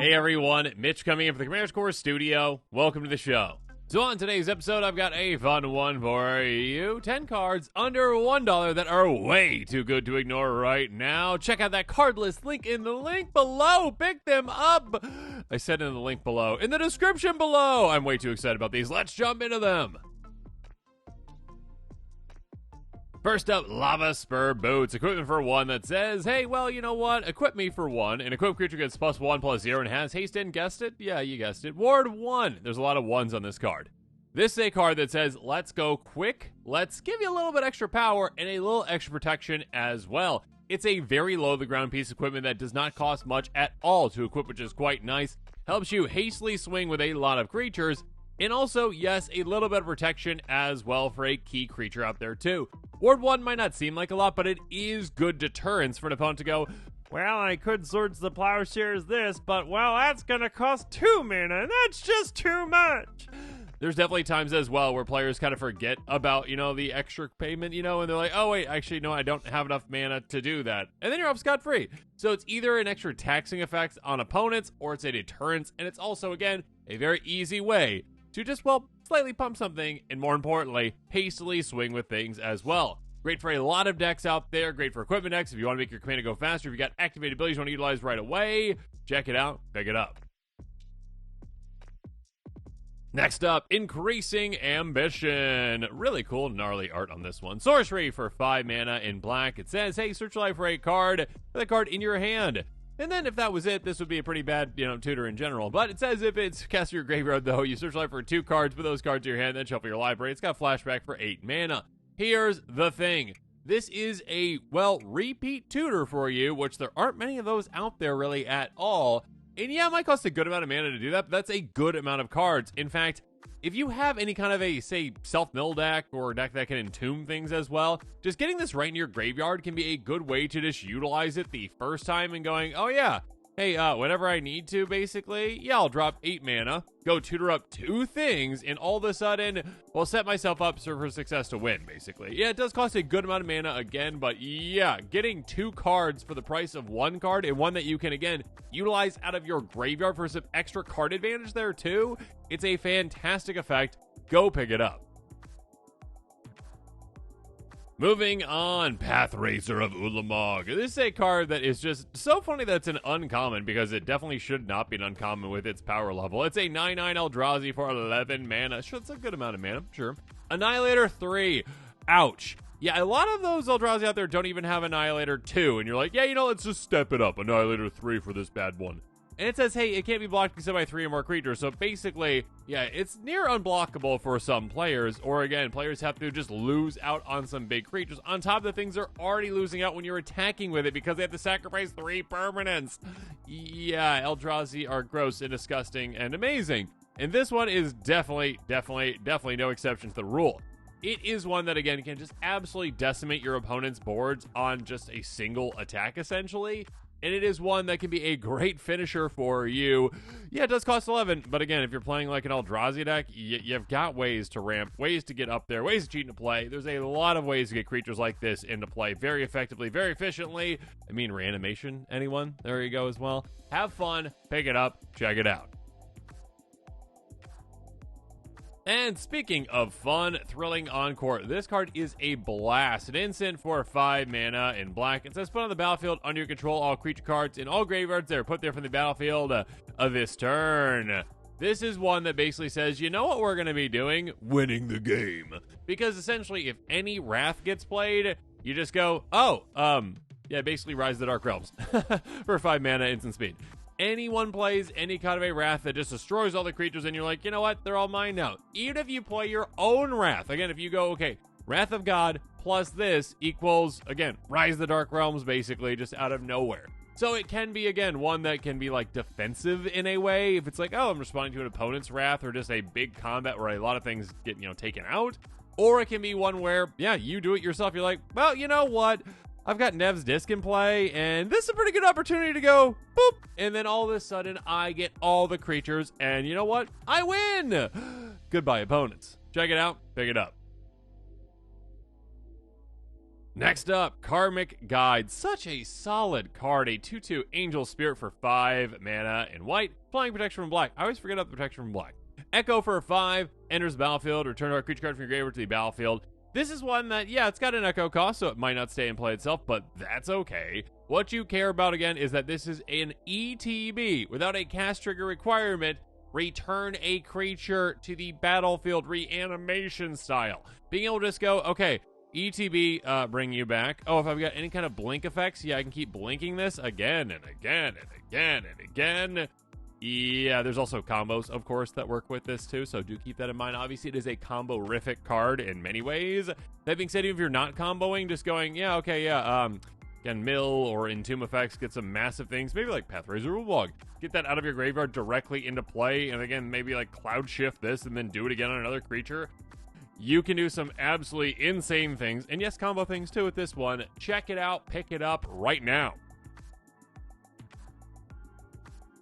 Hey everyone, Mitch coming in from the Encore studio. Welcome to the show. So on today's episode, I've got a fun one for you. 10 cards under $1 that are way too good to ignore right now. Check out that card list link in the link below. Pick them up. I said in the link below. In the description below. I'm way too excited about these. Let's jump into them. First up, Lavaspur Boots, equipment for 1 that says, hey, well, you know what? Equip me for 1. An equipped creature gets +1/+0 and has haste in. Guessed it? Yeah, you guessed it. Ward 1. There's a lot of 1s on this card. This is a card that says, let's go quick. Let's give you a little bit extra power and a little extra protection as well. It's a very low-to-the-ground piece of equipment that does not cost much at all to equip, which is quite nice. Helps you hastily swing with a lot of creatures. And also, yes, a little bit of protection as well for a key creature out there too. Ward 1 might not seem like a lot, but it is good deterrence for an opponent to go, well, I could Swords the Plowshares this, but, well, that's gonna cost 2 mana, and that's just too much. There's definitely times as well where players kind of forget about, the extra payment, and they're like, oh, wait, actually, no, I don't have enough mana to do that. And then you're off scot-free. So it's either an extra taxing effect on opponents, or it's a deterrence, and it's also, again, a very easy way to just, slightly pump something, and more importantly, hastily swing with things as well. Great for a lot of decks out there, great for equipment decks. If you want to make your commander go faster, if you got activated abilities you want to utilize right away, check it out, pick it up. Next up, Increasing Ambition. Really cool, gnarly art on this one. Sorcery for 5 mana in black. It says, hey, search life for a card, with a card in your hand. And then if that was it, this would be a pretty bad, tutor in general. But it says if it's cast your graveyard, though, you search life for 2 cards, put those cards in your hand, then shuffle your library. It's got flashback for 8 mana. Here's the thing. This is a, repeat tutor for you, which there aren't many of those out there really at all. And yeah, it might cost a good amount of mana to do that, but that's a good amount of cards. In fact, if you have any kind of a, say, self-mill deck or a deck that can entomb things as well, just getting this right in your graveyard can be a good way to just utilize it the first time and going, oh yeah, hey, whenever I need to, basically, yeah, I'll drop 8 mana, go tutor up 2 things, and all of a sudden, set myself up for success to win, basically. Yeah, it does cost a good amount of mana again, but yeah, getting 2 cards for the price of 1 card, and one that you can, again, utilize out of your graveyard for some extra card advantage there, too. It's a fantastic effect. Go pick it up. Moving on, Pathrazer of Ulamog. This is a card that is just so funny that it's an uncommon, because it definitely should not be an uncommon with its power level. It's a 9/9 Eldrazi for 11 mana. Sure, it's a good amount of mana, sure. Annihilator 3. Ouch. Yeah, a lot of those Eldrazi out there don't even have Annihilator 2, and you're like, yeah, let's just step it up. Annihilator 3 for this bad one. And it says, hey, it can't be blocked except by 3 or more creatures. So basically, yeah, it's near unblockable for some players. Or again, players have to just lose out on some big creatures. On top of the things they're already losing out when you're attacking with it because they have to sacrifice 3 permanents. Yeah, Eldrazi are gross and disgusting and amazing. And this one is definitely no exception to the rule. It is one that, again, can just absolutely decimate your opponent's boards on just a single attack, essentially. And it is one that can be a great finisher for you. Yeah, it does cost 11, but again, if you're playing like an Eldrazi deck, you've got ways to ramp, ways to get up there, ways to cheat into play. There's a lot of ways to get creatures like this into play very effectively, very efficiently. I mean, reanimation, anyone? There you go as well. Have fun, pick it up, check it out. And speaking of fun, thrilling Encore, this card is a blast. An instant for 5 mana in black. It says put on the battlefield under your control all creature cards in all graveyards that are put there from the battlefield of this turn. This is one that basically says, you know what we're going to be doing? Winning the game. Because essentially, if any Wrath gets played, you just go, basically Rise of the Dark Realms for 5 mana instant speed. Anyone plays any kind of a Wrath that just destroys all the creatures, and you're like, you know what? They're all mine now. Even if you play your own Wrath. Again, if you go, okay, Wrath of God plus this equals, again, Rise of the Dark Realms, basically, just out of nowhere. So it can be, again, one that can be, like, defensive in a way. If it's like, oh, I'm responding to an opponent's Wrath, or just a big combat where a lot of things get, taken out. Or it can be one where, yeah, you do it yourself. You're like, well, you know what? I've got Nev's Disc in play, and this is a pretty good opportunity to go, boop, and then all of a sudden, I get all the creatures, and you know what? I win! Goodbye, opponents. Check it out, pick it up. Next up, Karmic Guide. Such a solid card. A 2/2 Angel Spirit for 5 mana in white. Flying protection from black. I always forget about the protection from black. Echo for 5. Enters the battlefield. Return our creature card from your graveyard to the battlefield. This is one that, yeah, it's got an echo cost, so it might not stay in play itself, but that's okay. What you care about, again, is that this is an ETB. Without a cast trigger requirement, return a creature to the battlefield reanimation style. Being able to just go, okay, ETB, bring you back. Oh, if I've got any kind of blink effects, yeah, I can keep blinking this again and again and again and again. Yeah, there's also combos, of course, that work with this too, so do keep that in mind. Obviously, it is a combo-rific card in many ways. That being said, even if you're not comboing, just going, yeah, okay, yeah, again, mill or entomb effects, get some massive things, maybe like Pathrazer of Ulamog. Get that out of your graveyard directly into play, and again, maybe like cloud shift this and then do it again on another creature. You can do some absolutely insane things, and yes, combo things too with this one. Check it out, pick it up right now.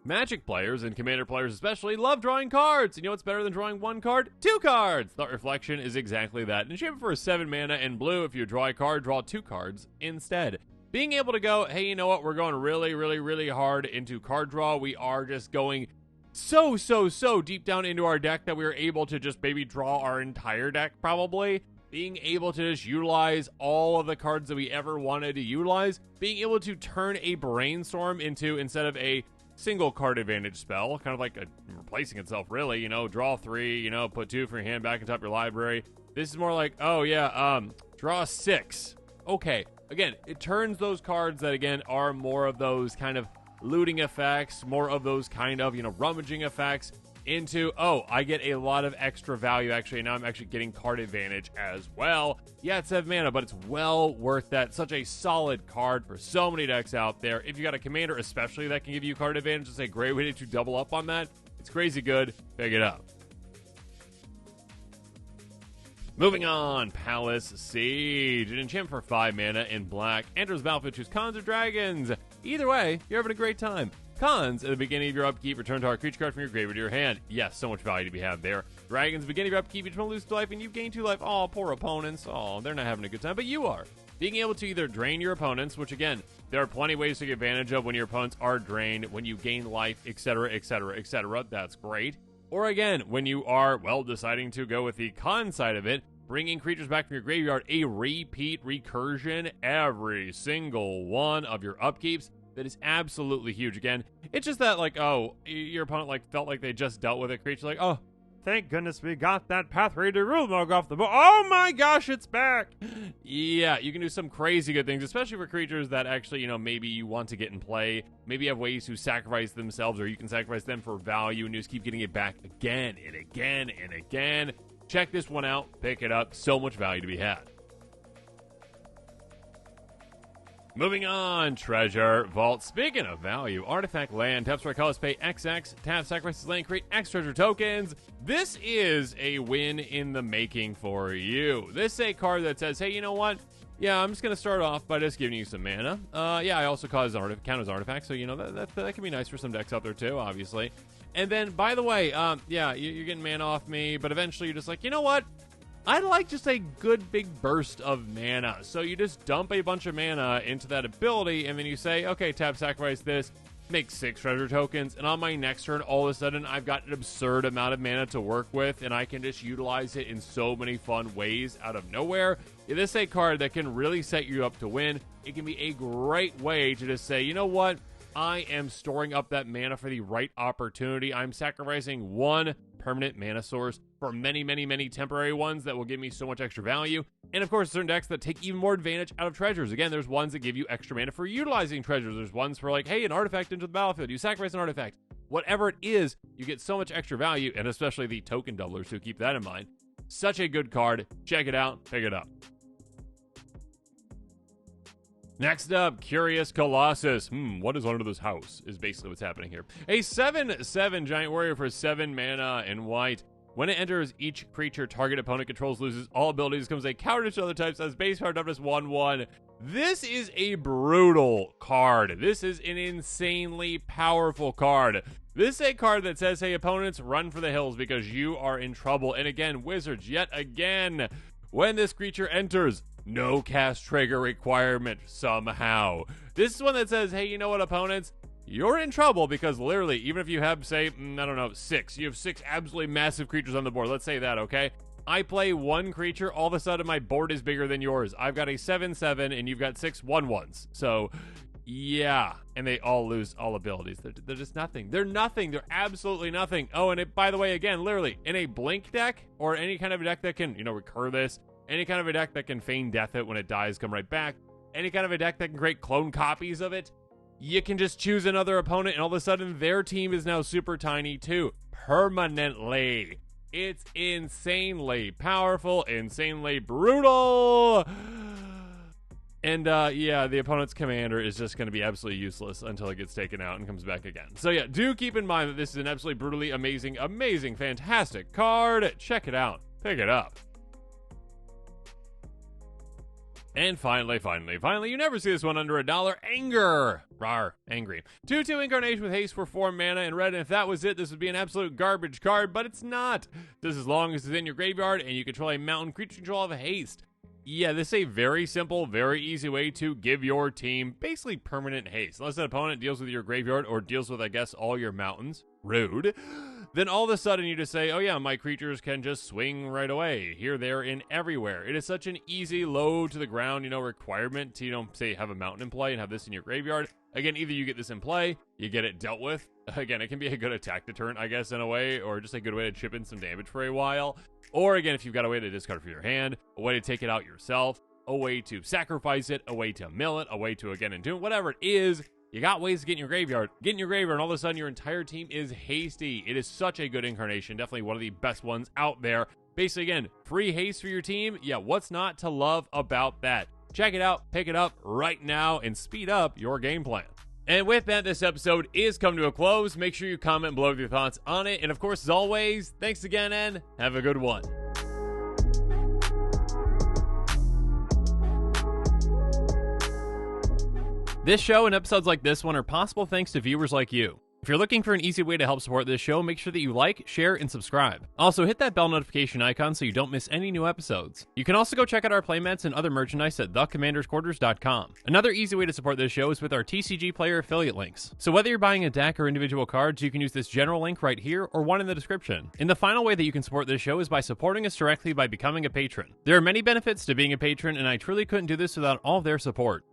Magic players and Commander players especially love drawing cards. You know what's better than drawing one card? 2 cards! Thought Reflection is exactly that. And shape for 7 mana and blue. If you draw a card, draw 2 cards instead. Being able to go, hey, you know what? We're going really, really, really hard into card draw. We are just going so deep down into our deck that we are able to just maybe draw our entire deck, probably. Being able to just utilize all of the cards that we ever wanted to utilize. Being able to turn a Brainstorm into, instead of a single card advantage spell, kind of like replacing itself, really, you know, draw 3, you know, put 2 from your hand back on top of your library. This is more like, oh yeah, draw 6. Okay, again, it turns those cards that, again, are more of those kind of looting effects, more of those kind of, you know, rummaging effects, into, oh, I get a lot of extra value, actually, now I'm actually getting card advantage as well. Yeah, it's 7 mana, but it's well worth that. Such a solid card for so many decks out there. If you got a commander, especially, that can give you card advantage, it's a great way to double up on that. It's crazy good. Pick it up. Moving on, Palace Siege. An enchantment for 5 mana in black. Enters the battlefield, choose cons or dragons. Either way, you're having a great time. Cons, at the beginning of your upkeep, return to our creature card from your graveyard to your hand. Yes, so much value to be had there. Dragons, beginning of your upkeep, each one loses 2 life, and you gain 2 life. Oh, poor opponents. Oh, they're not having a good time, but you are. Being able to either drain your opponents, which again, there are plenty of ways to take advantage of when your opponents are drained, when you gain life, etc., etc., etc. That's great. Or again, when you are, well, deciding to go with the con side of it, bringing creatures back from your graveyard, a repeat recursion every single one of your upkeeps. That is absolutely huge. Again, it's just that, like, oh, your opponent, like, felt like they just dealt with a creature, like, oh, thank goodness we got that Pathrazer of Ulamog off the board. Oh my gosh, it's back! Yeah, you can do some crazy good things, especially for creatures that actually, you know, maybe you want to get in play. Maybe you have ways to sacrifice themselves, or you can sacrifice them for value, and you just keep getting it back again and again and again. Check this one out. Pick it up. So much value to be had. Moving on, Treasure Vault. Speaking of value, artifact land, tap for colors, pay XX, tap sacrifices land, create X treasure tokens. This is a win in the making for you. This is a card that says, hey, you know what? Yeah, I'm just going to start off by just giving you some mana. Yeah, I also count as artifacts, so, you know, that can be nice for some decks out there, too, obviously. And then, by the way, yeah, you're getting mana off me, but eventually you're just like, you know what? I'd like just a good big burst of mana. So you just dump a bunch of mana into that ability, and then you say, okay, tap sacrifice this, make 6 treasure tokens, and on my next turn, all of a sudden, I've got an absurd amount of mana to work with, and I can just utilize it in so many fun ways out of nowhere. This is a card that can really set you up to win. It can be a great way to just say, you know what? I am storing up that mana for the right opportunity. I'm sacrificing 1 permanent mana source for many, many, many temporary ones that will give me so much extra value. And of course, certain decks that take even more advantage out of treasures. Again, there's ones that give you extra mana for utilizing treasures. There's ones for like, hey, an artifact into the battlefield. You sacrifice an artifact. Whatever it is, you get so much extra value, and especially the token doublers, so keep that in mind. Such a good card. Check it out. Pick it up. Next up, Curious Colossus. What is under this house is basically what's happening here. A 7/7 Giant Warrior for 7 mana in white. When it enters, each creature target opponent controls loses all abilities, becomes a counter to other types, has base power toughness 1/1. This is a brutal card. This is an insanely powerful card. This is a card that says, hey, opponents, run for the hills because you are in trouble. And again, Wizards, yet again, when this creature enters, no cast trigger requirement somehow. This is one that says, hey, you know what, opponents? You're in trouble because literally, even if you have, say, I don't know, 6, you have 6 absolutely massive creatures on the board. Let's say that, okay? I play 1 creature, all of a sudden my board is bigger than yours. I've got a 7/7 and you've got 6 1/1s. So, yeah. And they all lose all abilities. They're just nothing. They're nothing. They're absolutely nothing. Oh, and by the way, again, literally, in a blink deck or any kind of a deck that can, recur this, any kind of a deck that can feign death it when it dies, come right back, any kind of a deck that can create clone copies of it, you can just choose another opponent and all of a sudden their team is now super tiny too. Permanently. It's insanely powerful, insanely brutal. And yeah, the opponent's commander is just going to be absolutely useless until it gets taken out and comes back again. So yeah, do keep in mind that this is an absolutely brutally amazing, fantastic card. Check it out. Pick it up. And finally, you never see this one under $1. Anger. Rawr. Angry. 2/2 Incarnation with haste for 4 mana in red, and if that was it, this would be an absolute garbage card, but it's not. Just as long as it's in your graveyard and you control a mountain creature control of haste. Yeah, this is a very simple, very easy way to give your team basically permanent haste. Unless that opponent deals with your graveyard or deals with, I guess, all your mountains. Rude. Then all of a sudden you just say, oh yeah, my creatures can just swing right away. Here, there, and everywhere. It is such an easy, low to the ground, requirement to, say, have a mountain in play and have this in your graveyard. Again, either you get this in play, you get it dealt with. Again, it can be a good attack deterrent, I guess, in a way, or just a good way to chip in some damage for a while. Or again, if you've got a way to discard for your hand, a way to take it out yourself, a way to sacrifice it, a way to mill it, a way to, again, entomb, whatever it is, you got ways to get in your graveyard. Get in your graveyard, and all of a sudden your entire team is hasty. It is such a good incarnation. Definitely one of the best ones out there. Basically, again, free haste for your team. Yeah, what's not to love about that? Check it out, pick it up right now, and speed up your game plan. And with that, this episode is coming to a close. Make sure you comment below with your thoughts on it. And of course, as always, thanks again, and have a good one. This show and episodes like this one are possible thanks to viewers like you. If you're looking for an easy way to help support this show, make sure that you like, share, and subscribe. Also, hit that bell notification icon so you don't miss any new episodes. You can also go check out our playmats and other merchandise at thecommandersquarters.com. Another easy way to support this show is with our TCG player affiliate links. So whether you're buying a deck or individual cards, you can use this general link right here or one in the description. And the final way that you can support this show is by supporting us directly by becoming a patron. There are many benefits to being a patron, and I truly couldn't do this without all of their support.